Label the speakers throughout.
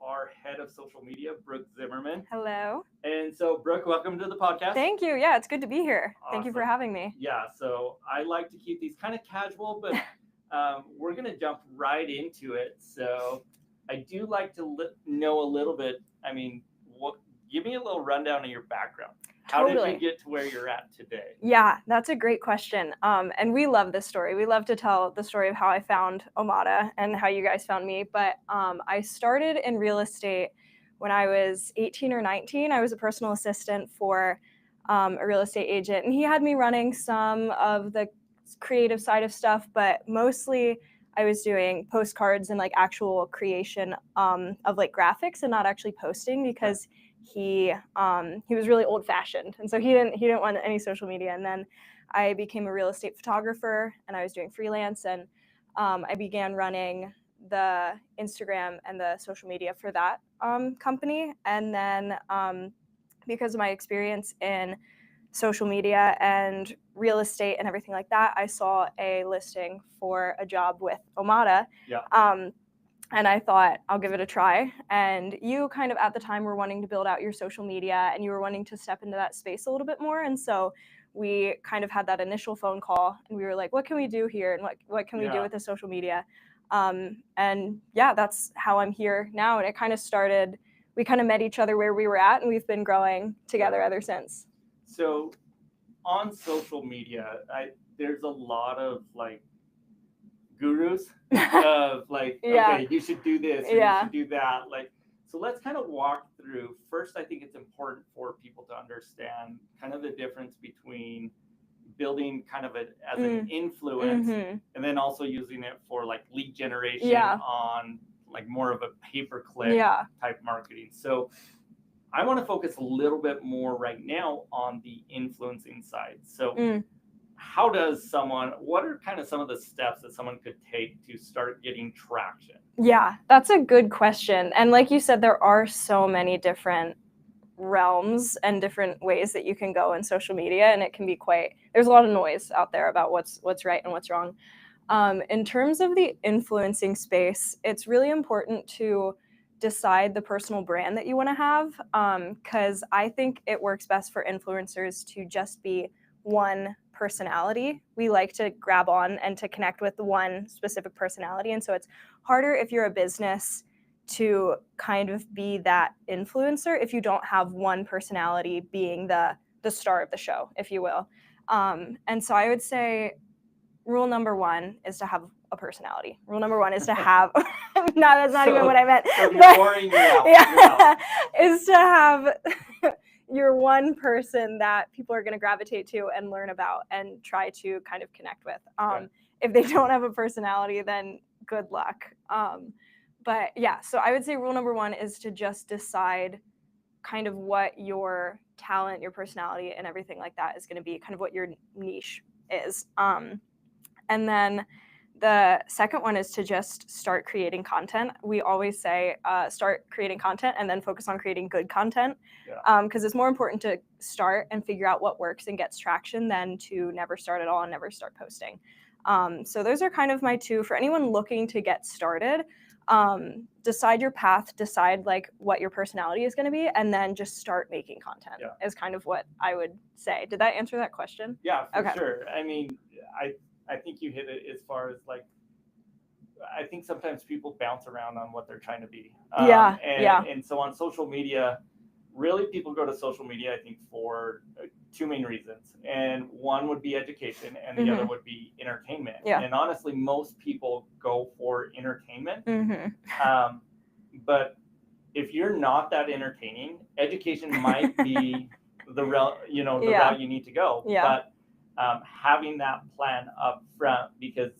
Speaker 1: our head of social media, Brooke Zimmerman.
Speaker 2: Hello.
Speaker 1: And so, Brooke, welcome to the podcast.
Speaker 2: Thank you. Yeah, it's good to be here. Thank you for
Speaker 1: Awesome.
Speaker 2: having me.
Speaker 1: Yeah, so I like to keep these kind of casual, but we're going to jump right into it. So I do like to know a little bit. I mean, give me a little rundown of your background. How did
Speaker 2: Totally.
Speaker 1: you get to where you're at today?
Speaker 2: Yeah, that's a great question. And we love this story. We love to tell the story of how I found Omada and how you guys found me. But I started in real estate when I was 18 or 19. I was a personal assistant for a real estate agent, and he had me running some of the creative side of stuff, but mostly I was doing postcards and like actual creation of like graphics and not actually posting because he was really old fashioned, and so he didn't want any social media. And then I became a real estate photographer, and I was doing freelance, and I began running the Instagram and the social media for that company. And then because of my experience in social media and real estate and everything like that, I saw a listing for a job with Omada.
Speaker 1: Yeah.
Speaker 2: And I thought, I'll give it a try. And you kind of at the time were wanting to build out your social media, and you were wanting to step into that space a little bit more. And so we kind of had that initial phone call, and we were like, what can we do here? And what can we do with the social media? And yeah, that's how I'm here now. And it kind of started, we kind of met each other where we were at, and we've been growing together ever since.
Speaker 1: So on social media, there's a lot of like gurus of like, okay, you should do this or you should do that. Like, so let's kind of walk through. First, I think it's important for people to understand kind of the difference between building kind of it as an influence and then also using it for like lead generation on like more of a pay-per-click type marketing. So I want to focus a little bit more right now on the influencing side. So what are kind of some of the steps that someone could take to start getting traction?
Speaker 2: Yeah, that's a good question. And like you said, there are so many different realms and different ways that you can go in social media, and it can be there's a lot of noise out there about what's right and what's wrong. In terms of the influencing space, it's really important to decide the personal brand that you want to have, because I think it works best for influencers to just be one personality. We like to grab on and to connect with one specific personality, and so it's harder if you're a business to kind of be that influencer if you don't have one personality being the star of the show, if you will. And so I would say rule number one is to have a personality. Rule number one is to have no, that's not even what I meant.
Speaker 1: So
Speaker 2: is to have your one person that people are going to gravitate to and learn about and try to kind of connect with. If they don't have a personality, then good luck. But yeah, so I would say rule number one is to just decide kind of what your talent, your personality, and everything like that is going to be, kind of what your niche is. And then the second one is to just start creating content. We always say start creating content and then focus on creating good content, because it's more important to start and figure out what works and gets traction than to never start at all and never start posting. So those are kind of my two. For anyone looking to get started, decide your path, decide like what your personality is going to be, and then just start making content is kind of what I would say. Did that answer that question?
Speaker 1: Yeah, for sure. I mean, I think you hit it as far as like, I think sometimes people bounce around on what they're trying to be. And so on social media, really people go to social media, I think, for two main reasons. And one would be education, and the other would be entertainment. And honestly, most people go for entertainment. But if you're not that entertaining, education might be the route you need to go. But having that plan up front, because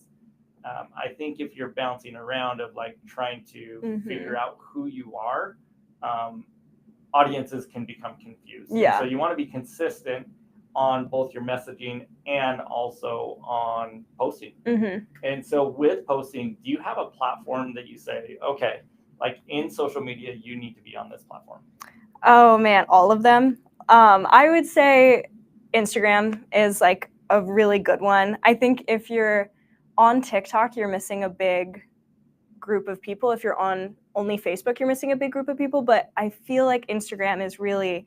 Speaker 1: I think if you're bouncing around of like trying to figure out who you are, audiences can become confused. And so you want to be consistent on both your messaging and also on posting. And so with posting, do you have a platform that you say, okay, like in social media, you need to be on this platform?
Speaker 2: Oh man, all of them. I would say Instagram is like a really good one. I think if you're on TikTok, you're missing a big group of people. If you're on only Facebook, you're missing a big group of people. But I feel like Instagram is really,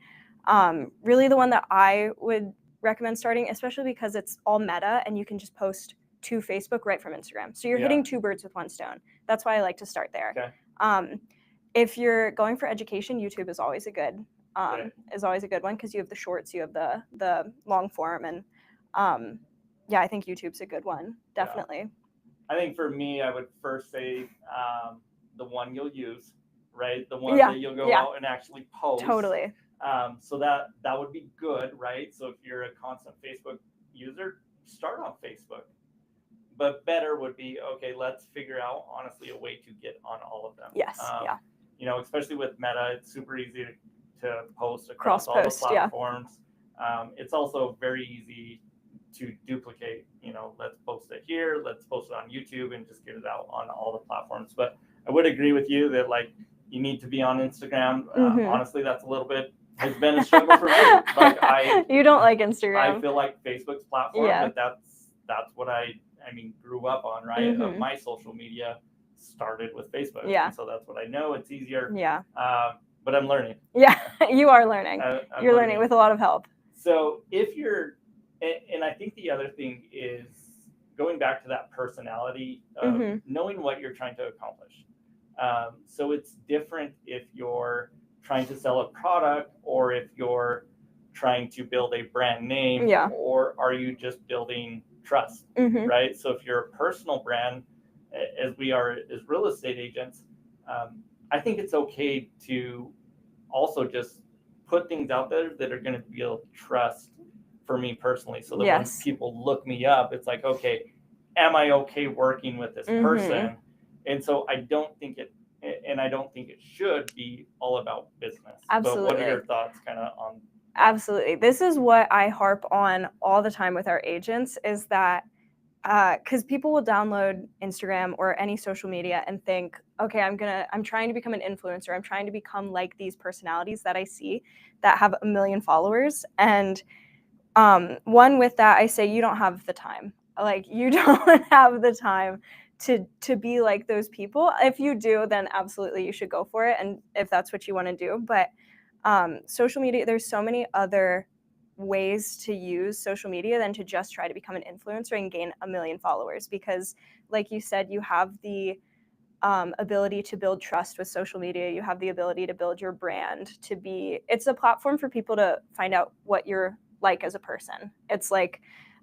Speaker 2: really the one that I would recommend starting, especially because it's all meta and you can just post to Facebook right from Instagram. So you're hitting two birds with one stone. That's why I like to start there.
Speaker 1: Okay.
Speaker 2: If you're going for education, YouTube is always a good one because you have the shorts, you have the long form, and I think YouTube's a good one, definitely.
Speaker 1: Yeah. I think for me, I would first say the one you'll use, right? The one that you'll go out and actually post.
Speaker 2: Totally.
Speaker 1: So that would be good, right? So if you're a constant Facebook user, start on Facebook. But better would be, okay, let's figure out, honestly, a way to get on all of them.
Speaker 2: Yes,
Speaker 1: especially with Meta, it's super easy to post across all the platforms. It's also very easy to duplicate. Let's post it here, let's post it on YouTube, and just get it out on all the platforms. But I would agree with you that you need to be on Instagram. Honestly, that's a little bit has been a struggle for me.
Speaker 2: You don't like Instagram.
Speaker 1: I feel like Facebook's platform, but that's what I grew up on, right? My social media started with Facebook.
Speaker 2: Yeah.
Speaker 1: And so that's what I know. It's easier.
Speaker 2: Yeah.
Speaker 1: But I'm learning.
Speaker 2: Yeah, you are learning. You're learning with a lot of help.
Speaker 1: So if you're, and I think the other thing is going back to that personality of knowing what you're trying to accomplish. So it's different if you're trying to sell a product or if you're trying to build a brand name, or are you just building trust, right? So if you're a personal brand, as we are as real estate agents, I think it's okay to also just put things out there that are going to build trust for me personally. So that when people look me up, it's like, okay, am I okay working with this person? And so I don't think it should be all about business.
Speaker 2: Absolutely.
Speaker 1: But what are your thoughts kind of on?
Speaker 2: Absolutely. This is what I harp on all the time with our agents is that because people will download Instagram or any social media and think, okay, I'm trying to become an influencer. I'm trying to become like these personalities that I see that have 1 million followers. And one with that, I say, you don't have the time. You don't have the time to be like those people. If you do, then absolutely you should go for it. And if that's what you want to do. But social media, there's so many other ways to use social media than to just try to become an influencer and gain 1 million followers. Because like you said, you have the ability to build trust with social media. You have the ability to build your brand, it's a platform for people to find out what you're like as a person. It's like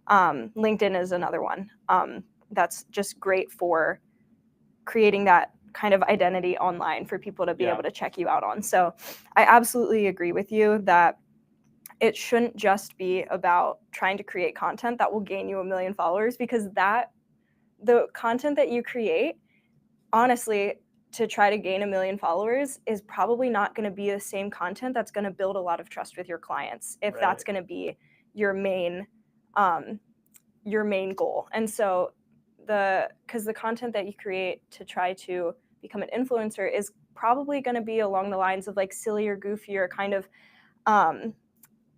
Speaker 2: LinkedIn is another one. That's just great for creating that kind of identity online for people to be able to check you out on. So I absolutely agree with you that it shouldn't just be about trying to create content that will gain you 1 million followers, because the content that you create, honestly, to try to gain 1 million followers is probably not going to be the same content that's going to build a lot of trust with your clients if that's going to be your main goal. And so because the content that you create to try to become an influencer is probably going to be along the lines of sillier, goofier, kind of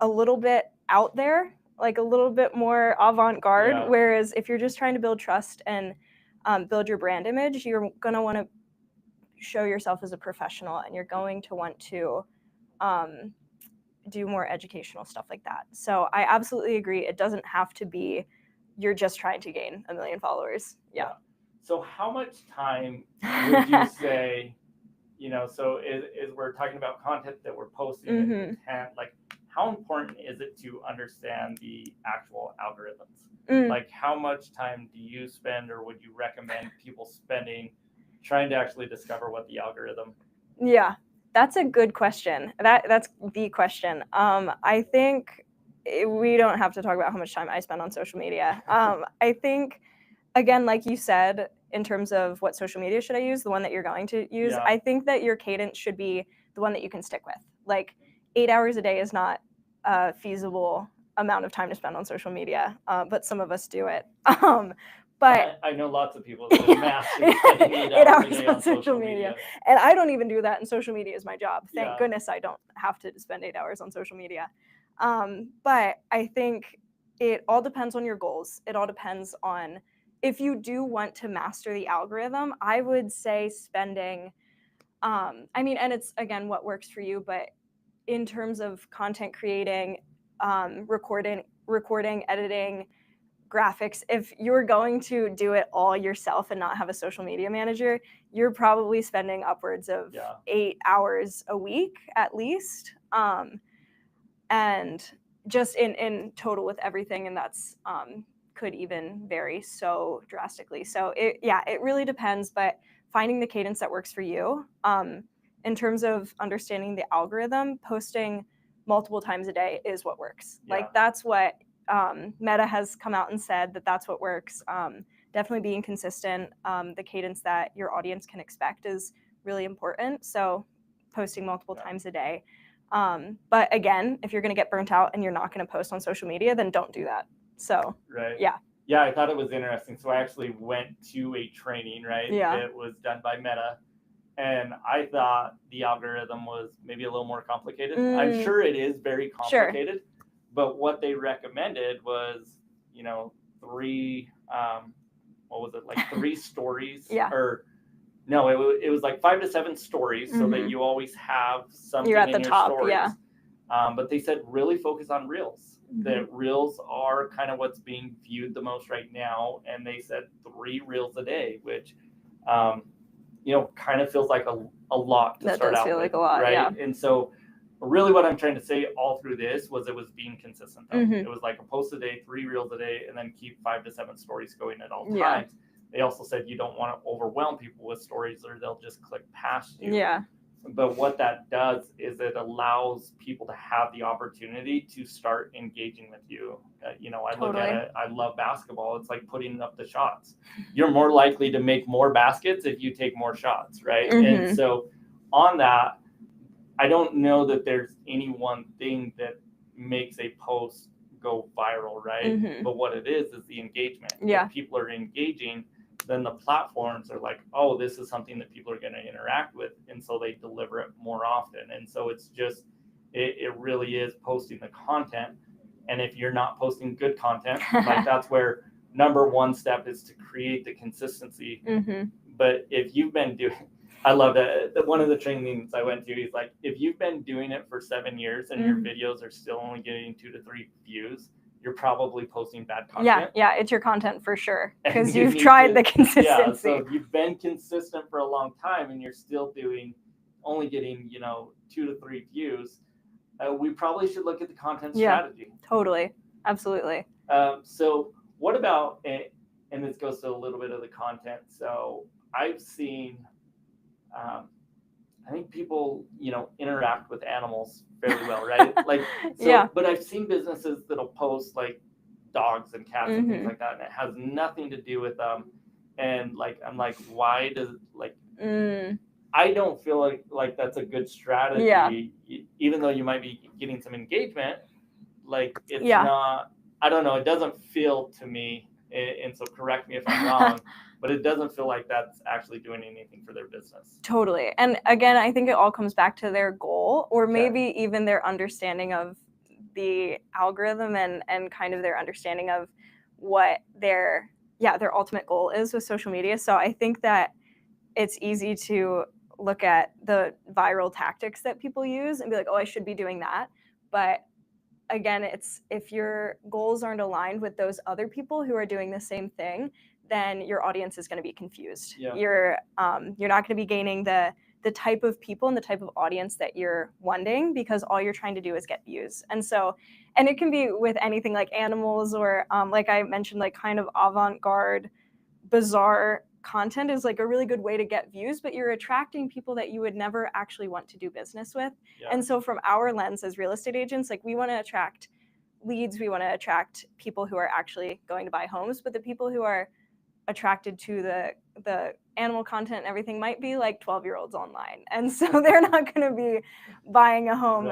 Speaker 2: a little bit out there, a little bit more avant-garde. Yeah. Whereas if you're just trying to build trust and build your brand image, you're going to want to show yourself as a professional, and you're going to want to do more educational stuff like that. So I absolutely agree. It doesn't have to be you're just trying to gain 1 million followers. Yeah.
Speaker 1: So how much time would you say, so as we're talking about content that we're posting and intent, how important is it to understand the actual algorithms? How much time do you spend, or would you recommend people spending trying to actually discover what the algorithm?
Speaker 2: Yeah, that's a good question. That's the question. I think we don't have to talk about how much time I spend on social media. I think, again, like you said, in terms of what social media should I use, the one that you're going to use, I think that your cadence should be the one that you can stick with. 8 hours a day is not a feasible amount of time to spend on social media, but some of us do it. But
Speaker 1: I know lots of people that master spending 8 hours a day on social media.
Speaker 2: And I don't even do that, and social media is my job. Thank goodness I don't have to spend 8 hours on social media. But I think it all depends on your goals. It all depends on if you do want to master the algorithm, I would say spending, and it's, again, what works for you, but in terms of content creating, recording, editing, graphics, if you're going to do it all yourself and not have a social media manager, you're probably spending upwards of 8 hours a week at least, and just in total with everything, and that's could even vary so drastically. So it really depends, but finding the cadence that works for you. In terms of understanding the algorithm, posting multiple times a day is what works. Like, that's what Meta has come out and said, that's what works. Definitely being consistent, the cadence that your audience can expect is really important. So posting multiple times a day. But again, if you're going to get burnt out and you're not going to post on social media, then don't do that. So,
Speaker 1: yeah, I thought it was interesting. So I actually went to a training, right?
Speaker 2: Yeah.
Speaker 1: It was done by Meta. And I thought the algorithm was maybe a little more complicated. I'm sure it is very complicated. Sure. But what they recommended was, 3, what was it, like 3 stories? Or no, it was like 5 to 7 stories, so that you always have something
Speaker 2: You're at the
Speaker 1: in your
Speaker 2: top,
Speaker 1: stories. But they said really focus on Reels. That Reels are kind of what's being viewed the most right now. And they said 3 Reels a day, which, kind of feels like a lot to start out with. That does feel like a lot, right? Yeah. And so really what I'm trying to say all through this was it was being consistent. It was like a post a day, 3 Reels a day, and then keep 5 to 7 stories going at all times. They also said you don't want to overwhelm people with stories or they'll just click past you. Yeah. But what that does is it allows people to have the opportunity to start engaging with you. I look at it, I love basketball. It's like putting up the shots. You're more likely to make more baskets if you take more shots, right? And so on that, I don't know that there's any one thing that makes a post go viral, right? But what it is the engagement. If people are engaging, then the platforms are like, oh, this is something that people are going to interact with. And so they deliver it more often. And so it's just, it really is posting the content. And if you're not posting good content, like that's where number one step is to create the consistency. But if you've been doing, I love that one of the trainings I went to, he's like, if you've been doing it for 7 years and your videos are still only getting 2 to 3 views, you're probably posting bad content. Yeah, it's your content for sure, because you've tried the consistency. Yeah, so if you've been consistent for a long time and you're still only getting 2 to 3 views, we probably should look at the content strategy. Totally, absolutely. So what about, and this goes to a little bit of the content. So I've seen, I think people, interact with animals fairly well, right? But I've seen businesses that'll post like dogs and cats and things like that, and it has nothing to do with them. And I'm like, why does I don't feel like that's a good strategy, even though you might be getting some engagement. Like it's not, I don't know, it doesn't feel to me, and so correct me if I'm wrong, but it doesn't feel like that's actually doing anything for their business. Totally. And again, I think it all comes back to their goal, or maybe even their understanding of the algorithm and kind of their understanding of what their ultimate goal is with social media. So I think that it's easy to look at the viral tactics that people use and be like, oh, I should be doing that. But again, it's if your goals aren't aligned with those other people who are doing the same thing, then your audience is going to be confused. You're not going to be gaining the type of people and the type of audience that you're wanting, because all you're trying to do is get views. And it can be with anything like animals or like I mentioned, like kind of avant-garde, bizarre content is like a really good way to get views, but you're attracting people that you would never actually want to do business with. And so from our lens as real estate agents, like we want to attract leads, we want to attract people who are actually going to buy homes, but the people who are attracted to the animal content and everything might be like 12-year-olds online, and so they're not going to be buying a home.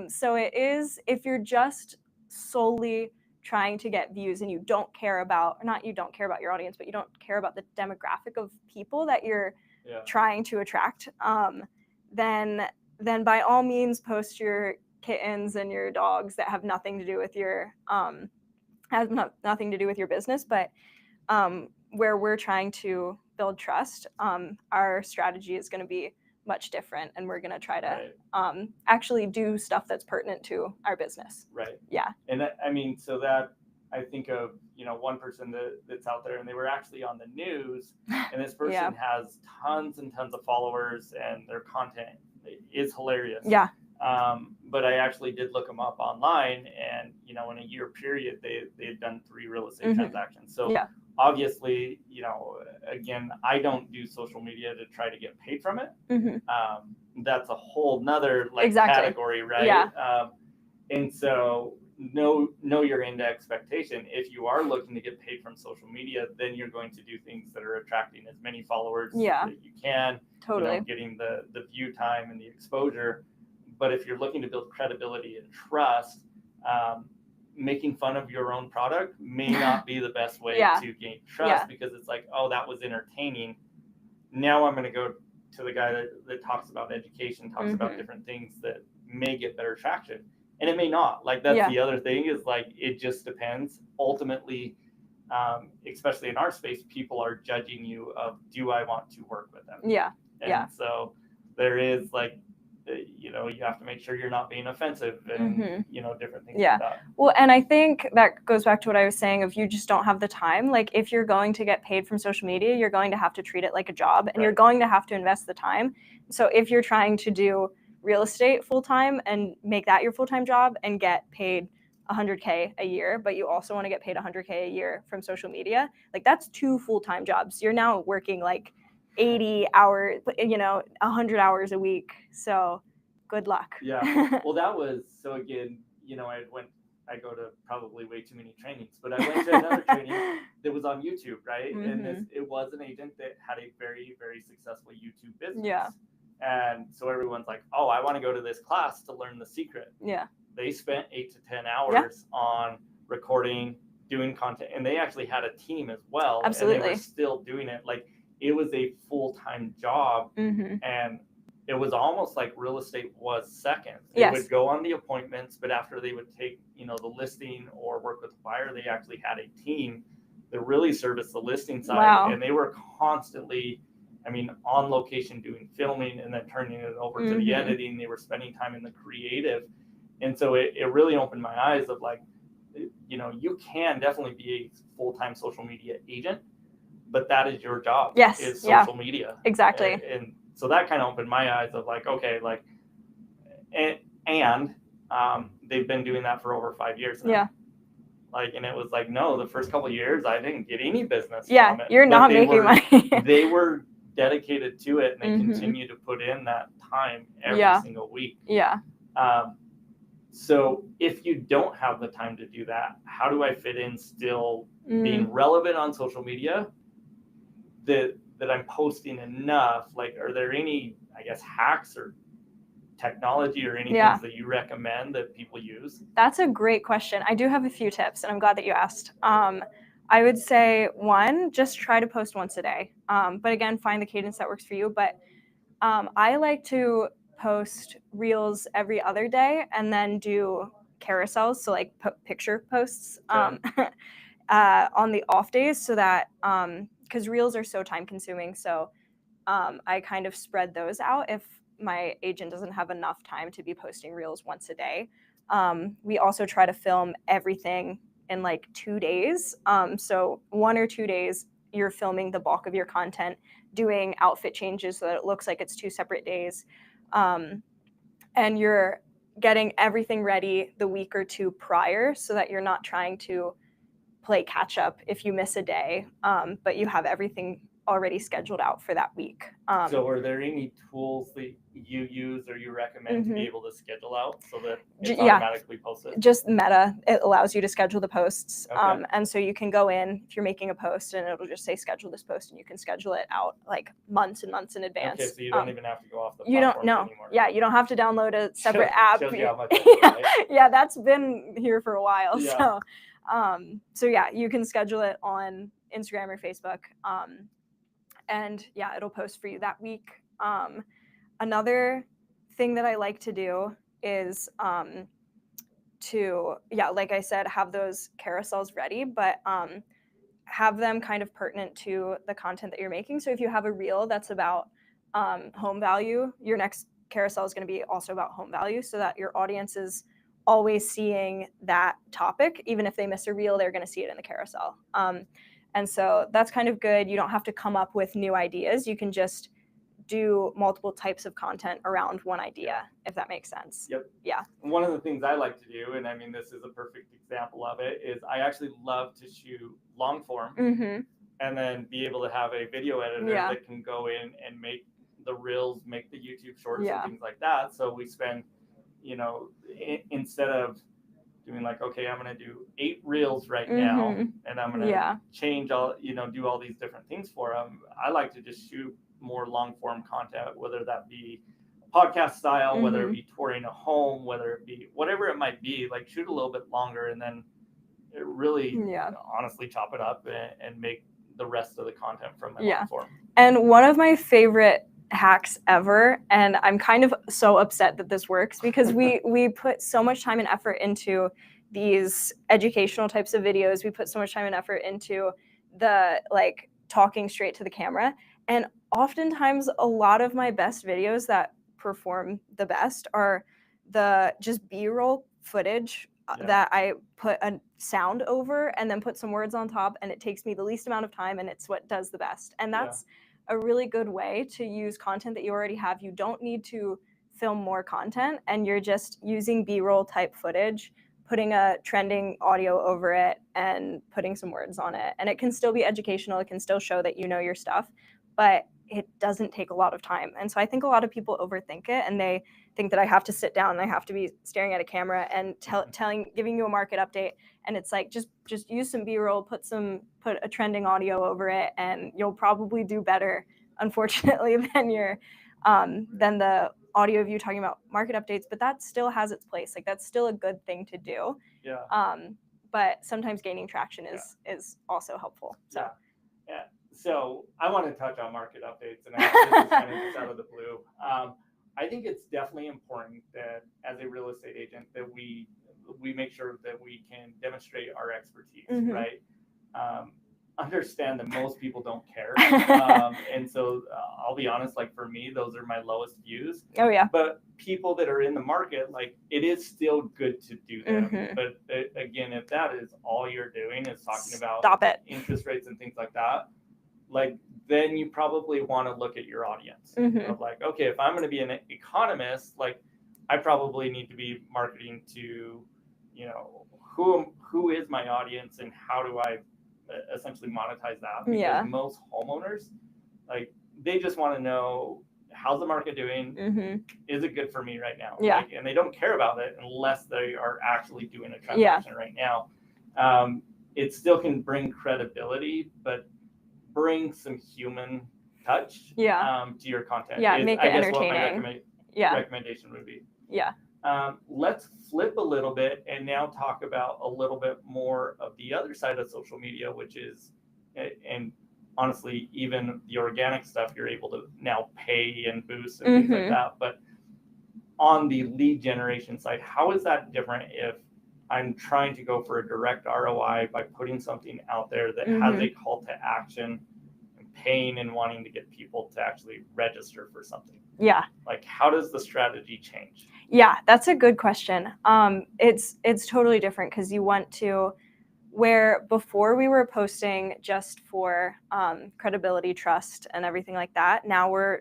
Speaker 1: So it is, if you're just solely trying to get views and you don't care about your audience, but you don't care about the demographic of people that you're trying to attract, then by all means post your kittens and your dogs that have nothing to do with your nothing to do with your business. But
Speaker 2: where we're trying to build trust, our strategy is going to be much different, and we're going to try to actually do stuff that's pertinent to our business.
Speaker 1: Right.
Speaker 2: Yeah.
Speaker 1: And that, I mean, so that I think of, one person that's out there, and they were actually on the news, and this person has tons and tons of followers, and their content is hilarious.
Speaker 2: Yeah.
Speaker 1: But I actually did look them up online, and in a year period, they had done 3 real estate transactions. So obviously, again, I don't do social media to try to get paid from it. That's a whole nother category, right?
Speaker 2: Yeah.
Speaker 1: And so know your end expectation. If you are looking to get paid from social media, then you're going to do things that are attracting as many followers that you can.
Speaker 2: Totally.
Speaker 1: Getting the view time and the exposure. But if you're looking to build credibility and trust, making fun of your own product may not be the best way to gain trust, because it's like, oh, that was entertaining. Now I'm going to go to the guy that talks about education, talks about different things that may get better traction. And it may not. That's the other thing, is it just depends. Ultimately, especially in our space, people are judging you of, do I want to work with them?
Speaker 2: Yeah.
Speaker 1: And so there is you have to make sure you're not being offensive and, different things like that.
Speaker 2: Well, and I think that goes back to what I was saying of, you just don't have the time. If you're going to get paid from social media, you're going to have to treat it like a job, and you're going to have to invest the time. So if you're trying to do real estate full-time and make that your full-time job and get paid $100K a year, but you also want to get paid $100K a year from social media, that's 2 full-time jobs. You're now working 80 hours, 100 hours a week. So good luck.
Speaker 1: Yeah. Well, that was, so again, I go to probably way too many trainings, but I went to another training that was on YouTube, right? And it was an agent that had a very, very successful YouTube business.
Speaker 2: Yeah.
Speaker 1: And so everyone's like, oh, I want to go to this class to learn the secret.
Speaker 2: Yeah.
Speaker 1: They spent 8 to 10 hours on recording, doing content, and they actually had a team as well.
Speaker 2: Absolutely.
Speaker 1: And they were still doing it. It was a full-time job, and it was almost like real estate was second. They would go on the appointments, but after they would take, the listing or work with the buyer, they actually had a team that really serviced the listing side.
Speaker 2: Wow.
Speaker 1: And they were constantly, on location doing filming and then turning it over to the editing. They were spending time in the creative. And so it really opened my eyes of you can definitely be a full-time social media agent, but that is your job.
Speaker 2: Yes.
Speaker 1: Is social media.
Speaker 2: Exactly.
Speaker 1: And so that kind of opened my eyes of okay, and they've been doing that for over 5 years now.
Speaker 2: Yeah.
Speaker 1: And it was no, the first couple of years I didn't get any business from it.
Speaker 2: You're not making money.
Speaker 1: They were dedicated to it, and they continue to put in that time every single week.
Speaker 2: Yeah.
Speaker 1: So if you don't have the time to do that, how do I fit in still being relevant on social media that I'm posting enough? Are there any, hacks or technology or anything that you recommend that people use?
Speaker 2: That's a great question. I do have a few tips, and I'm glad that you asked. I would say, 1, just try to post once a day. But again, find the cadence that works for you. But I like to post reels every other day, and then do carousels, so picture posts on the off days, so that because reels are so time consuming, so I kind of spread those out if my agent doesn't have enough time to be posting reels once a day. We also try to film everything in 2 days, so 1 or 2 days you're filming the bulk of your content, doing outfit changes so that it looks like it's 2 separate days. And you're getting everything ready the week or 2 prior, so that you're not trying to play catch up if you miss a day, but you have everything already scheduled out for that week.
Speaker 1: So are there any tools that you use or you recommend to be able to schedule out so that it's automatically posted?
Speaker 2: Just Meta. It allows you to schedule the posts. And so you can go in if you're making a post, and it'll just say schedule this post, and you can schedule it out months and months in advance.
Speaker 1: Okay, so you don't even have to go off the
Speaker 2: platform. You don't know.
Speaker 1: Anymore.
Speaker 2: Yeah, you don't have to download a separate app.
Speaker 1: Shows you how much right?
Speaker 2: Yeah, that's been here for a while.
Speaker 1: Yeah.
Speaker 2: So yeah, you can schedule it on Instagram or Facebook. And yeah, it'll post for you that week. Another thing that I like to do is like I said, have those carousels ready, but have them kind of pertinent to the content that you're making. So if you have a reel that's about home value, your next carousel is going to be also about home value, so that your audience is always seeing that topic. Even if they miss a reel, they're going to see it in the carousel. And so that's kind of good. You don't have to come up with new ideas. You can just do multiple types of content around one idea, if that makes sense.
Speaker 1: Yep.
Speaker 2: Yeah.
Speaker 1: One of the things I like to do, and I mean, this is a perfect example of it, is I actually love to shoot long form and then be able to have a video editor that can go in and make the reels, make the YouTube shorts and things like that. So we spend, instead of doing like, okay, I'm going to do 8 reels right now and I'm going to change all, do all these different things for them. I like to just shoot more long form content, whether that be podcast style, whether it be touring a home, whether it be whatever it might be, like shoot a little bit longer and then it really honestly chop it up and make the rest of the content from my long form.
Speaker 2: And one of my favorite hacks ever, and I'm kind of so upset that this works, because we put so much time and effort into these educational types of videos. We put so much time and effort into the like talking straight to the camera, and oftentimes a lot of my best videos that perform the best are the just B-roll footage that I put a sound over and then put some words on top, and it takes me the least amount of time, and it's what does the best. And that's a really good way to use content that you already have. You don't need to film more content, and you're just using B-roll type footage, putting a trending audio over it and putting some words on it. And it can still be educational. It can still show that you know your stuff, but it doesn't take a lot of time. And so I think a lot of people overthink it, and they think that I have to sit down and I have to be staring at a camera and giving you a market update. And it's like, just use some B-roll, put a trending audio over it, and you'll probably do better, unfortunately, than the audio of you talking about market updates. But that still has its place. Like, that's still a good thing to do.
Speaker 1: Yeah.
Speaker 2: But sometimes gaining traction is also helpful. So.
Speaker 1: Yeah. So I want to touch on market updates, and this is kind of just out of the blue. I think it's definitely important that as a real estate agent that we make sure that we can demonstrate our expertise, right? Understand that most people don't care. And so I'll be honest, like for me, those are my lowest views.
Speaker 2: Oh yeah.
Speaker 1: But people that are in the market, like it is still good to do them. But again, if that is all you're doing is talking about interest rates and things like that, like then you probably want to look at your audience of like, okay, if I'm going to be an economist, like I probably need to be marketing to, who is my audience and how do I essentially monetize that? Because most homeowners, like they just want to know, how's the market doing? Is it good for me right now? Like, and they don't care about it unless they are actually doing a transaction right now. It still can bring credibility, but bring some human touch to your content.
Speaker 2: Make it entertaining.
Speaker 1: What my recommendation would be. Let's flip a little bit and now talk about a little bit more of the other side of social media, which is, and honestly, even the organic stuff you're able to now pay and boost and things like that. But on the lead generation side, how is that different if I'm trying to go for a direct ROI by putting something out there that has a call to action and paying and wanting to get people to actually register for something? Like, how does the strategy change?
Speaker 2: Yeah, that's a good question. It's totally different because you want to, where before we were posting just for credibility, trust, and everything like that, now we're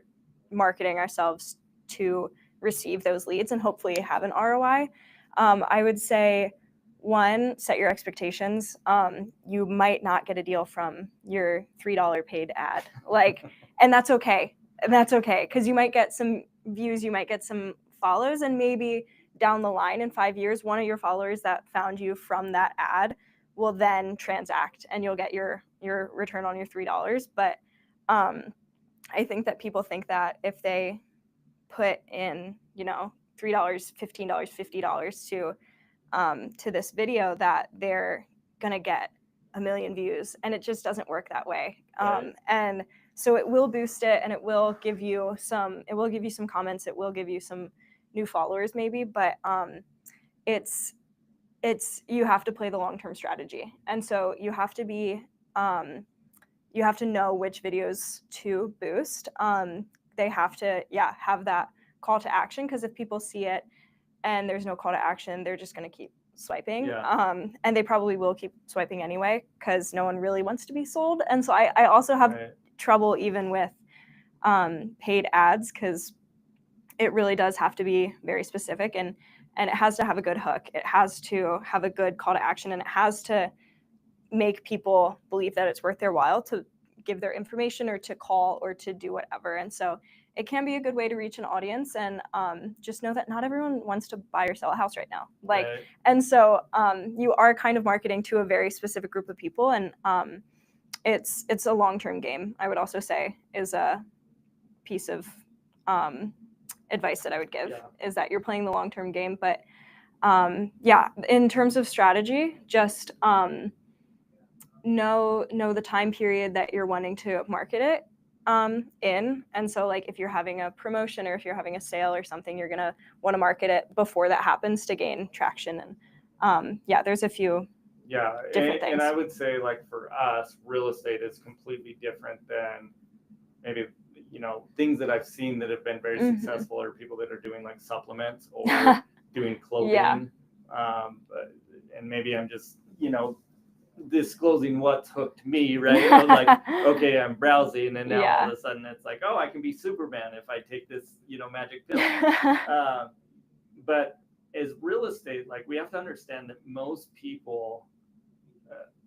Speaker 2: marketing ourselves to receive those leads and hopefully have an ROI. I would say, one, set your expectations. You might not get a deal from your $3 paid ad, and that's okay. Because you might get some views, you might get some follows, and maybe down the line in 5 years, one of your followers that found you from that ad will then transact, and you'll get your return on your $3. But I think that people think that if they put in, $3, $15, $50 to this video, that they're gonna get 1 million views, and it just doesn't work that way. And so it will boost it, and it will give you some comments, it will give you some new followers maybe, but it's you have to play the long-term strategy. And so you have to be you have to know which videos to boost. They have to, have that call to action, because if people see it and there's no call to action, they're just going to keep swiping. And they probably will keep swiping anyway, because no one really wants to be sold. And so I also have trouble even with paid ads, because it really does have to be very specific, and it has to have a good hook. It has to have a good call to action, and it has to make people believe that it's worth their while to give their information or to call or to do whatever. And so it can be a good way to reach an audience, and just know that not everyone wants to buy or sell a house right now. And so you are kind of marketing to a very specific group of people, and it's a long-term game, I would also say, is a piece of advice that I would give, is that you're playing the long-term game. But in terms of strategy, just know the time period that you're wanting to market it in. And so like if you're having a promotion or if you're having a sale or something, you're gonna want to market it before that happens to gain traction. And there's a few different things.
Speaker 1: And I would say, like, for us, real estate is completely different than maybe, things that I've seen that have been very successful, or people that are doing like supplements or doing clothing. And maybe I'm just, disclosing what's hooked me, right? Like, okay, I'm browsing, and now all of a sudden it's like, oh, I can be Superman if I take this, magic pill. But as real estate, like, we have to understand that most people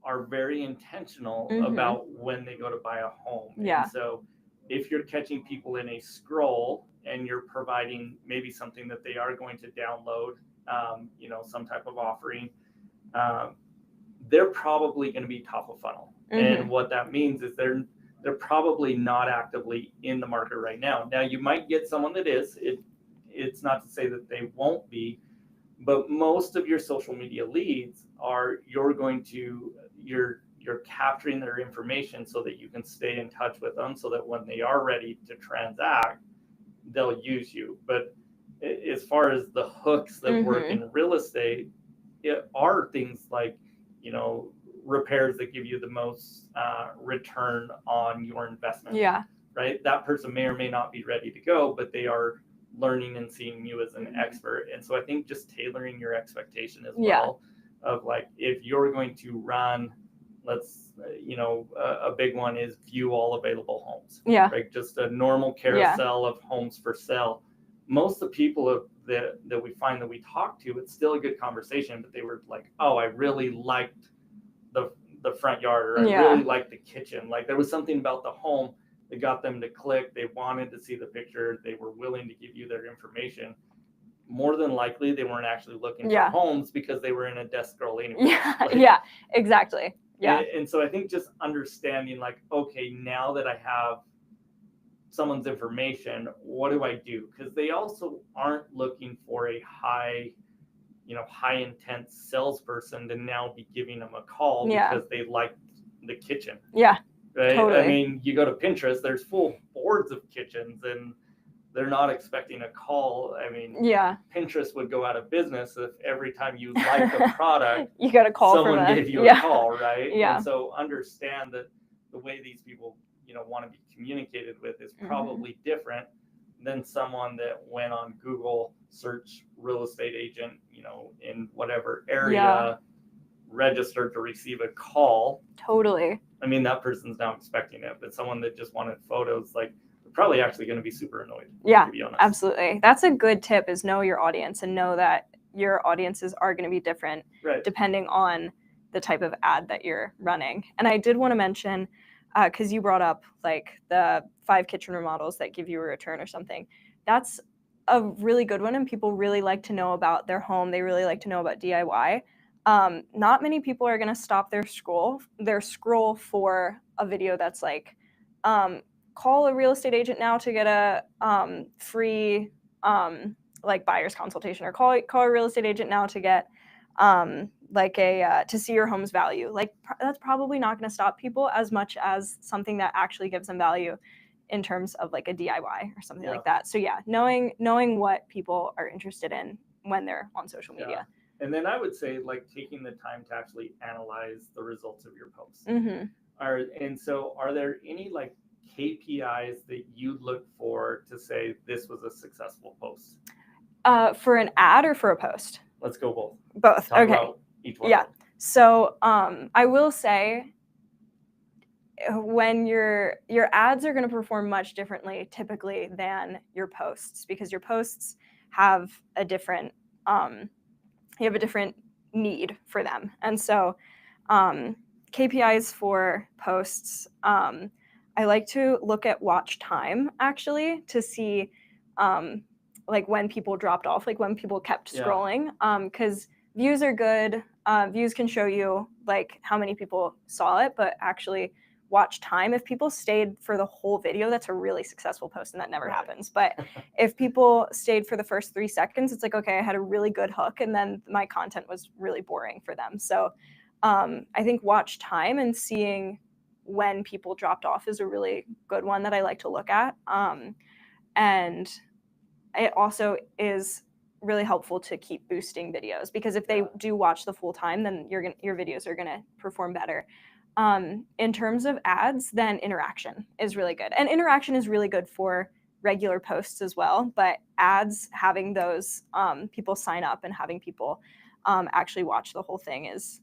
Speaker 1: are very intentional about when they go to buy a home. And so if you're catching people in a scroll and you're providing maybe something that they are going to download, some type of offering, they're probably going to be top of funnel. And what that means is they're probably not actively in the market right now. Now, you might get someone that is. It's not to say that they won't be, but most of your social media leads are you're capturing their information so that you can stay in touch with them, so that when they are ready to transact, they'll use you. But as far as the hooks that work in real estate, it are things like, repairs that give you the most return on your investment. Right? That person may or may not be ready to go, but they are learning and seeing you as an expert. And so I think just tailoring your expectation as well, of like, if you're going to run, a big one is view all available homes. Like just a normal carousel of homes for sale. Most of the people that we find that we talk to, it's still a good conversation, but they were like, oh, I really liked the front yard, or I really liked the kitchen. Like, there was something about the home that got them to click. They wanted to see the picture. They were willing to give you their information. More than likely, they weren't actually looking for homes, because they were in a desk scroll anyway.
Speaker 2: Exactly.
Speaker 1: And so I think just understanding, like, okay, now that I have someone's information, what do I do? Because they also aren't looking for a high intense salesperson to now be giving them a call because they like the kitchen. Right?
Speaker 2: Totally.
Speaker 1: I mean, you go to Pinterest, there's full boards of kitchens, and they're not expecting a call. I mean, Pinterest would go out of business if every time you like a product,
Speaker 2: you got a call,
Speaker 1: someone gave you a call, right? And so understand that the way these people, want to be communicated with is probably different than someone that went on Google, search real estate agent, in whatever area, registered to receive a call.
Speaker 2: Totally.
Speaker 1: I mean, that person's now expecting it, but someone that just wanted photos, like, they're probably actually going to be super annoyed. To be honest.
Speaker 2: Absolutely. That's a good tip, is know your audience and know that your audiences are going to be different depending on the type of ad that you're running. And I did want to mention, because you brought up like the 5 kitchen remodels that give you a return or something. That's a really good one, and people really like to know about their home. They really like to know about DIY. Not many people are going to stop their scroll for a video that's like, call a real estate agent now to get a free like buyer's consultation, or call a real estate agent now to get to see your home's value. Like, that's probably not going to stop people as much as something that actually gives them value in terms of like a DIY or something like that. So knowing what people are interested in when they're on social media.
Speaker 1: And then I would say, like, taking the time to actually analyze the results of your posts. Are there any like KPIs that you look for to say this was a successful post?
Speaker 2: For an ad or for a post?
Speaker 1: Let's go both.
Speaker 2: Both.
Speaker 1: Talk
Speaker 2: okay.
Speaker 1: About each one.
Speaker 2: Yeah. So I will say, when your ads are going to perform much differently typically than your posts, because your posts have a different you have a different need for them. And so KPIs for posts, I like to look at watch time actually to see like when people dropped off, like when people kept scrolling, because views are good. Views can show you like how many people saw it, but actually watch time, if people stayed for the whole video, that's a really successful post, and that never happens. But if people stayed for the first 3 seconds, it's like, okay, I had a really good hook, and then my content was really boring for them. So I think watch time and seeing when people dropped off is a really good one that I like to look at. And it also is really helpful to keep boosting videos, because if they do watch the full time, then your videos are going to perform better. In terms of ads, then interaction is really good. And interaction is really good for regular posts as well. But ads, having those people sign up and having people actually watch the whole thing is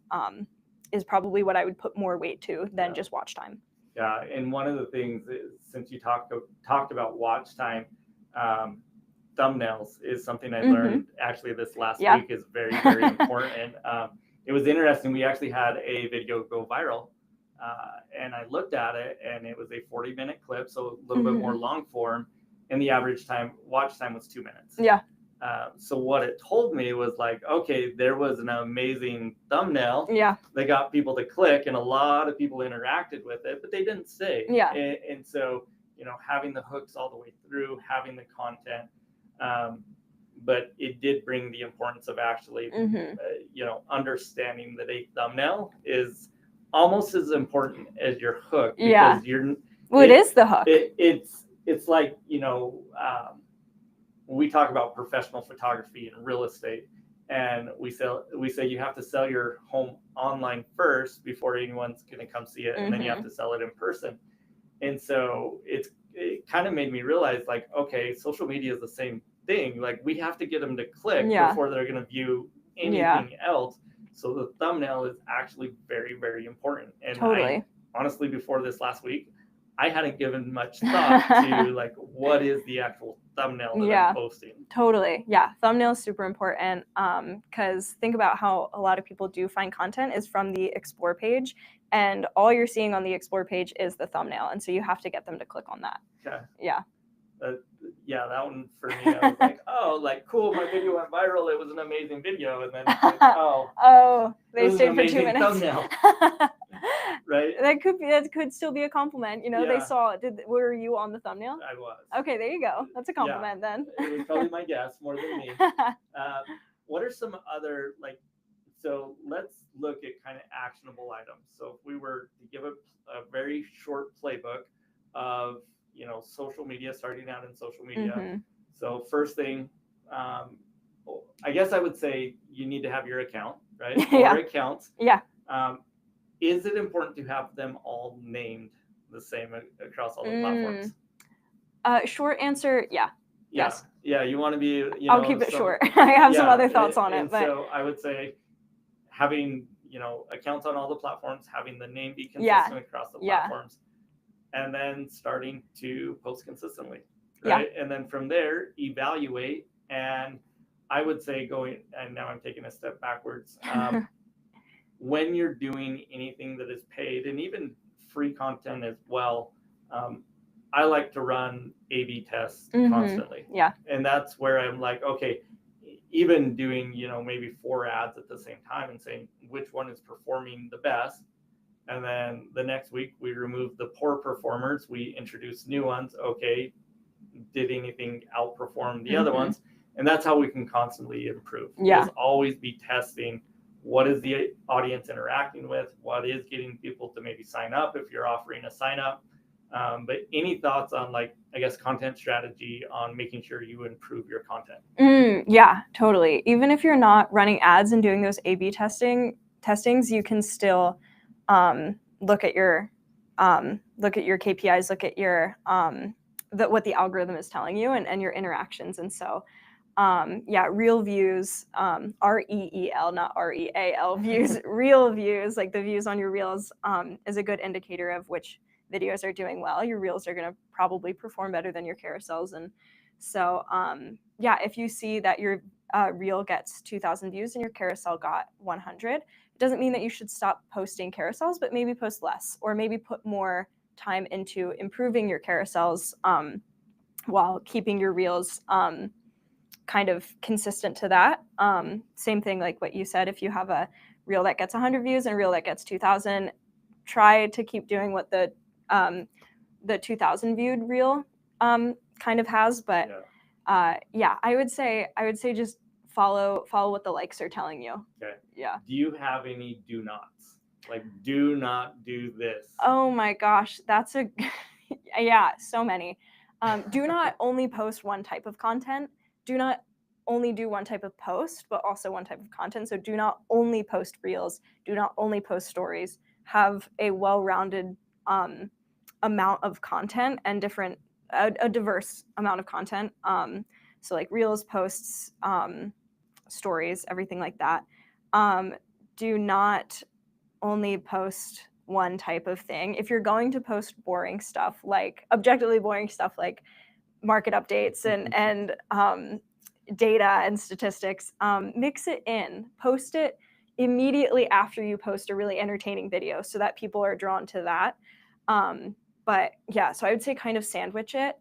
Speaker 2: probably what I would put more weight to than just watch time.
Speaker 1: Yeah, and one of the things is, since you talked about watch time, thumbnails is something I learned actually this last week is very, very important. It was interesting. We actually had a video go viral. And I looked at it, and it was a 40-minute clip, so a little bit more long form, and the average watch time was 2 minutes.
Speaker 2: Yeah.
Speaker 1: So what it told me was like, okay, there was an amazing thumbnail.
Speaker 2: Yeah.
Speaker 1: They got people to click, and a lot of people interacted with it, but they didn't stay.
Speaker 2: Yeah.
Speaker 1: And so, having the hooks all the way through, having the content, but it did bring the importance of actually, understanding that a thumbnail is almost as important as your hook, because
Speaker 2: it is the hook.
Speaker 1: It's like, when we talk about professional photography and real estate, and we say you have to sell your home online first before anyone's going to come see it, and then you have to sell it in person. And so it kind of made me realize, like, okay, social media is the same thing. Like, we have to get them to click before they're going to view anything else. So the thumbnail is actually very, very important. And honestly, before this last week, I hadn't given much thought to like, what is the actual thumbnail that I'm posting.
Speaker 2: Totally. Yeah. Thumbnail is super important. Because think about how a lot of people do find content is from the explore page, and all you're seeing on the explore page is the thumbnail. And so you have to get them to click on that.
Speaker 1: Okay.
Speaker 2: Yeah.
Speaker 1: That one for me, I was like, oh, like, cool, my video went viral. It was an amazing video. And then it's like,
Speaker 2: they stayed for 2 minutes.
Speaker 1: Thumbnail. Right?
Speaker 2: That could still be a compliment. They saw, were you on the thumbnail?
Speaker 1: I was.
Speaker 2: Okay, there you go. That's a compliment then.
Speaker 1: It was probably my guess more than me. What are some other, like, so let's look at kind of actionable items. So if we were to give a very short playbook of, social media, starting out in social media. So first thing, I guess I would say you need to have your account, right? Or accounts.
Speaker 2: Yeah.
Speaker 1: Is it important to have them all named the same across all the platforms?
Speaker 2: Short answer, yeah. Yes.
Speaker 1: Yeah, you want to be,
Speaker 2: I'll keep it short. I have some other thoughts on it. But
Speaker 1: so I would say having, accounts on all the platforms, having the name be consistent across the platforms. And then starting to post consistently, right? And then from there, evaluate. And I would say and now I'm taking a step backwards. When you're doing anything that is paid, and even free content as well, I like to run A/B tests constantly.
Speaker 2: Yeah.
Speaker 1: And that's where I'm like, okay, even doing, maybe 4 ads at the same time and saying which one is performing the best. And then the next week we remove the poor performers. We introduce new ones. Okay, did anything outperform the other ones? And that's how we can constantly improve.
Speaker 2: Yeah.
Speaker 1: Just always be testing what is the audience interacting with, what is getting people to maybe sign up if you're offering a sign up. But any thoughts on, like, I guess, content strategy on making sure you improve your content?
Speaker 2: Yeah, totally. Even if you're not running ads and doing those A/B testings, you can still look at your look at your KPIs, look at your what the algorithm is telling you, and your interactions. And so real views, REEL, not REAL views, real views, like the views on your reels, is a good indicator of which videos are doing well. Your reels are going to probably perform better than your carousels. And so if you see that your reel gets 2,000 views and your carousel got 100, it doesn't mean that you should stop posting carousels, but maybe post less, or maybe put more time into improving your carousels while keeping your reels kind of consistent to that. Same thing like what you said, if you have a reel that gets 100 views and a reel that gets 2,000, try to keep doing what the 2,000 viewed reel kind of has. But I would say just follow what the likes are telling you.
Speaker 1: Okay.
Speaker 2: Yeah.
Speaker 1: Do you have any do nots? Like, do not do this.
Speaker 2: Oh my gosh, that's so many. Do not only post one type of content. Do not only do one type of post, but also one type of content. So do not only post reels. Do not only post stories. Have a well-rounded amount of content and a diverse amount of content. So like reels, posts, stories, everything like that. Do not only post one type of thing. If you're going to post boring stuff, like objectively boring stuff, like market updates and data and statistics, mix it in. Post it immediately after you post a really entertaining video so that people are drawn to that. So I would say kind of sandwich it.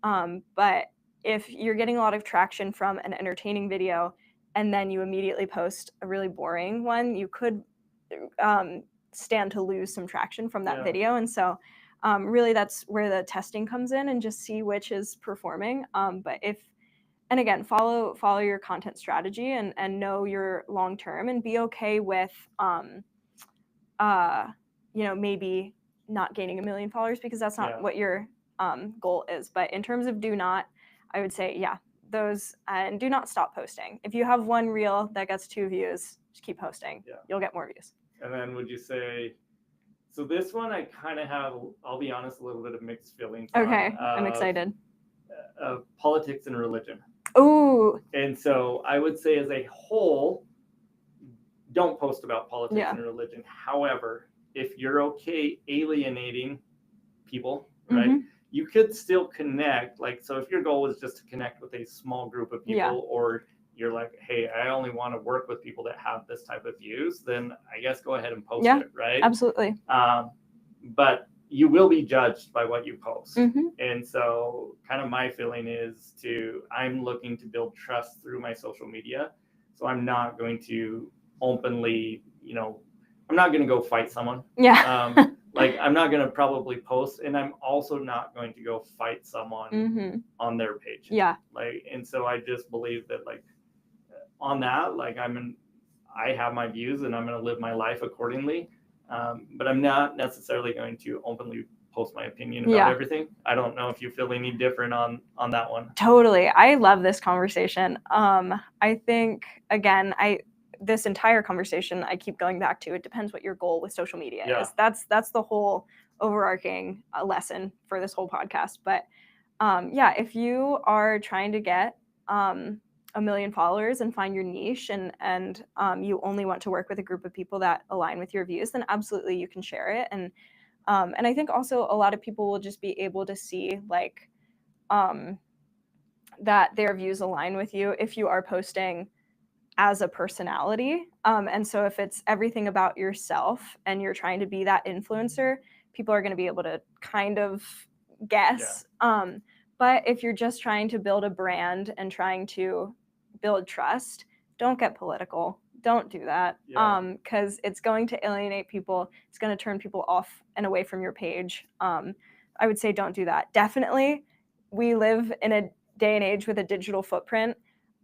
Speaker 2: But if you're getting a lot of traction from an entertaining video and then you immediately post a really boring one, you could stand to lose some traction from that video. And so really that's where the testing comes in, and just see which is performing. And again, follow your content strategy and know your long term, and be okay with maybe not gaining 1 million followers, because that's not what your goal is. But in terms of do not, I would say those, and do not stop posting. If you have one reel that gets 2 views, just keep posting. You'll get more views.
Speaker 1: And then would you say, so this one I kind of have, I'll be honest, a little bit of mixed feelings on.
Speaker 2: Okay, I'm excited.
Speaker 1: Politics and religion.
Speaker 2: Ooh.
Speaker 1: And so I would say as a whole, don't post about politics and religion. However, if you're okay alienating people, right, you could still connect. Like, so if your goal is just to connect with a small group of people, or you're like, hey, I only want to work with people that have this type of views, then I guess go ahead and post it, right?
Speaker 2: Absolutely.
Speaker 1: But you will be judged by what you post. And so kind of my feeling is I'm looking to build trust through my social media. So I'm not going to openly, I'm not going to go fight someone. Like, I'm not going to probably post, and I'm also not going to go fight someone on their page. Like, and so I just believe that, like, on that, like, I have my views and I'm going to live my life accordingly. But I'm not necessarily going to openly post my opinion about everything. I don't know if you feel any different on that one.
Speaker 2: Totally. I love this conversation. I think, again, this entire conversation, I keep going back to, it depends what your goal with social media is. That's the whole overarching lesson for this whole podcast. But if you are trying to get 1 million followers and find your niche, and you only want to work with a group of people that align with your views, then absolutely you can share it. And I think also a lot of people will just be able to see, like, that their views align with you if you are posting as a personality. And so if it's everything about yourself and you're trying to be that influencer, people are going to be able to kind of guess. But if you're just trying to build a brand and trying to build trust, don't get political. Don't do that. Because it's going to alienate people. It's going to turn people off and away from your page. I would say don't do that. Definitely, we live in a day and age with a digital footprint.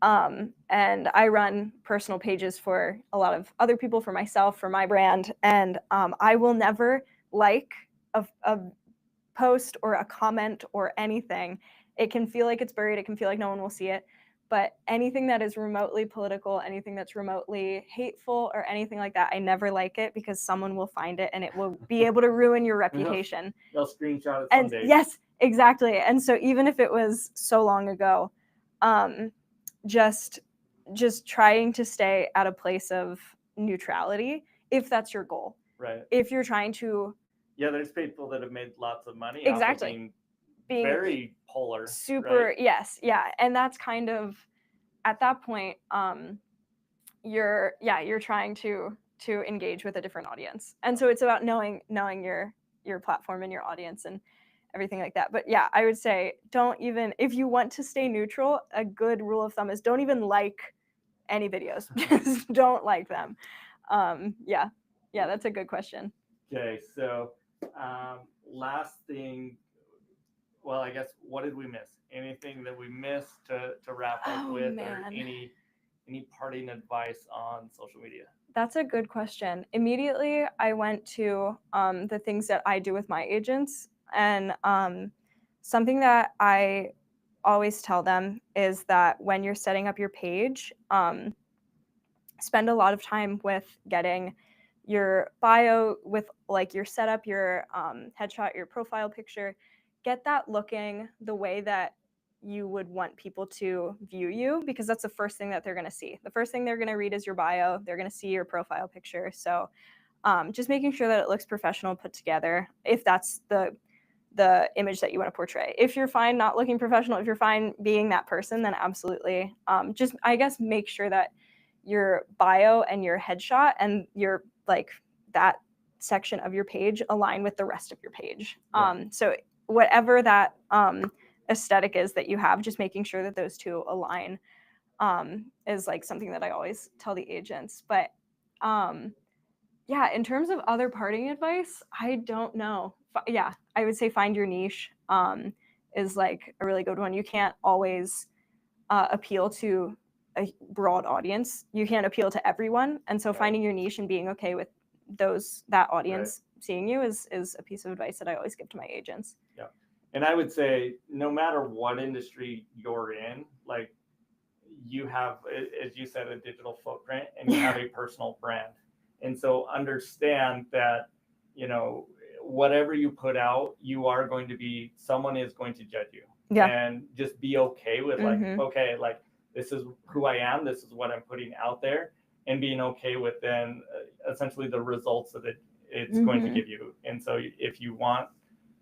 Speaker 2: And I run personal pages for a lot of other people, for myself, for my brand. And I will never like a post or a comment or anything. It can feel like it's buried. It can feel like no one will see it. But anything that is remotely political, anything that's remotely hateful or anything like that, I never like it because someone will find it and it will be able to ruin your reputation.
Speaker 1: They'll screenshot it
Speaker 2: and
Speaker 1: someday.
Speaker 2: Yes, exactly. And so even if it was so long ago, just trying to stay at a place of neutrality if that's your goal.
Speaker 1: Right.
Speaker 2: If you're trying to...
Speaker 1: Yeah, there's people that have made lots of money
Speaker 2: Exactly.
Speaker 1: off of being very polar.
Speaker 2: Super,
Speaker 1: right?
Speaker 2: Yes, yeah. And that's kind of, at that point, you're trying to engage with a different audience. And so it's about knowing your platform and your audience and everything like that. But yeah, I would say don't even, if you want to stay neutral, a good rule of thumb is don't even like any videos. Just don't like them. Yeah, that's a good question.
Speaker 1: Okay, so last thing, well, I guess, what did we miss? Anything that we missed to wrap up with,
Speaker 2: man.
Speaker 1: or any parting advice on social media?
Speaker 2: That's a good question. Immediately, I went to the things that I do with my agents, and something that I always tell them is that when you're setting up your page, spend a lot of time with getting your bio, with like your setup, your headshot, your profile picture. Get that looking the way that you would want people to view you, because that's the first thing that they're going to see. The first thing they're going to read is your bio. They're going to see your profile picture. So just making sure that it looks professional, put together, if that's the image that you want to portray. If you're fine not looking professional, if you're fine being that person, then absolutely. Just, I guess, make sure that your bio and your headshot and your, like, that section of your page align with the rest of your page.
Speaker 1: Yeah.
Speaker 2: So whatever that aesthetic is that you have, just making sure that those two align is like something that I always tell the agents. But yeah, in terms of other parting advice, I don't know. Yeah, I would say find your niche is like a really good one. You can't always appeal to a broad audience. You can't appeal to everyone. And so finding your niche and being okay with that audience seeing you is a piece of advice that I always give to my agents.
Speaker 1: Yeah. And I would say, no matter what industry you're in, like, you have, as you said, a digital footprint, and you have a personal brand. And so understand that, whatever you put out, you are going to be, someone is going to judge you.
Speaker 2: Yeah.
Speaker 1: And just be okay with okay, like, this is who I am, this is what I'm putting out there, and being okay with then essentially the results that it's going to give you. And so if you want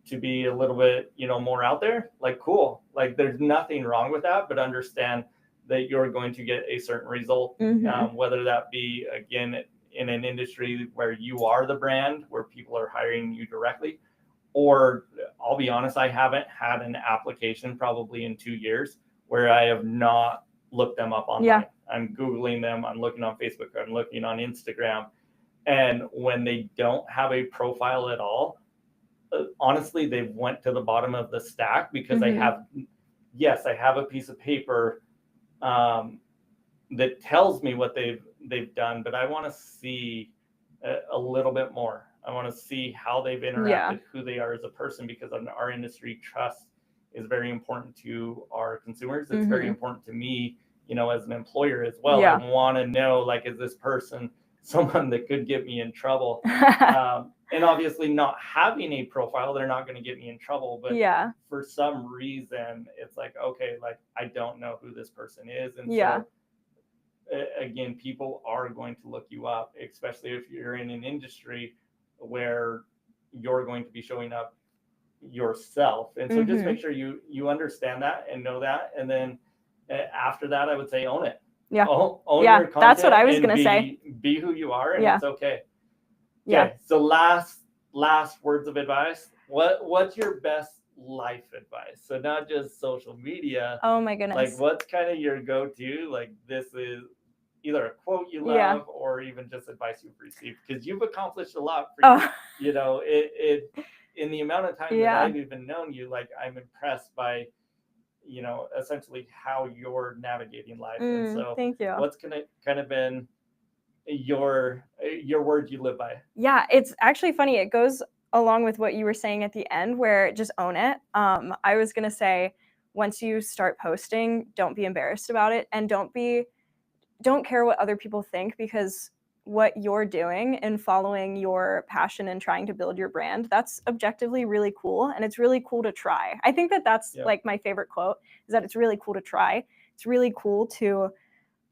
Speaker 1: to be a little bit, more out there, like, cool, like, there's nothing wrong with that, but understand that you're going to get a certain result, whether that be, again, in an industry where you are the brand, where people are hiring you directly, or, I'll be honest, I haven't had an application probably in 2 years where I have not looked them up online. Yeah. I'm Googling them, I'm looking on Facebook, I'm looking on Instagram. And when they don't have a profile at all, honestly, they went to the bottom of the stack, because I have a piece of paper that tells me what they've done, but I want to see a little bit more. I want to see how they've interacted, who they are as a person, because in our industry, trust is very important to our consumers. It's very important to me, as an employer as well. I want to know, like, is this person someone that could get me in trouble? And obviously, not having a profile, they're not going to get me in trouble. But for some reason, it's like, okay, like, I don't know who this person is. And so, again, people are going to look you up, especially if you're in an industry where you're going to be showing up yourself. And so just make sure you understand that and know that. And then after that, I would say own it.
Speaker 2: Yeah.
Speaker 1: Own your content.
Speaker 2: That's what I was going to say.
Speaker 1: Be who you are, and it's okay. Okay. So last words of advice. What's your best life advice? So not just social media.
Speaker 2: Oh my goodness.
Speaker 1: Like, what's kind of your go-to? Like, this is either a quote you love or even just advice you've received, because you've accomplished a lot for you. It in the amount of time that I've even known you, like, I'm impressed by, essentially how you're navigating life. And so
Speaker 2: thank you.
Speaker 1: What's kind of been your words you live by?
Speaker 2: Yeah, it's actually funny. It goes along with what you were saying at the end, where just own it. I was going to say, once you start posting, don't be embarrassed about it, and don't care what other people think, because what you're doing and following your passion and trying to build your brand, that's objectively really cool, and it's really cool to try. I think that that's like my favorite quote, is that it's really cool to try. It's really cool to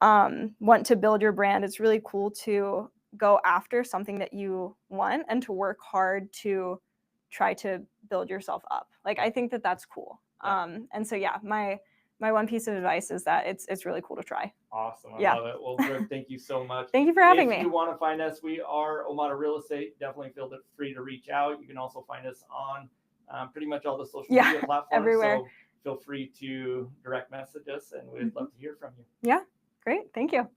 Speaker 2: want to build your brand. It's really cool to go after something that you want and to work hard to try to build yourself up. Like, I think that that's cool. And so yeah, my one piece of advice is that it's really cool to try.
Speaker 1: Awesome. I love it. Well, Brooke, thank you so much.
Speaker 2: Thank you for having me.
Speaker 1: If you want to find us, we are Omada Real Estate. Definitely feel free to reach out. You can also find us on pretty much all the social media platforms.
Speaker 2: Everywhere.
Speaker 1: So feel free to direct message us, and we'd love to hear from you.
Speaker 2: Yeah, great. Thank you.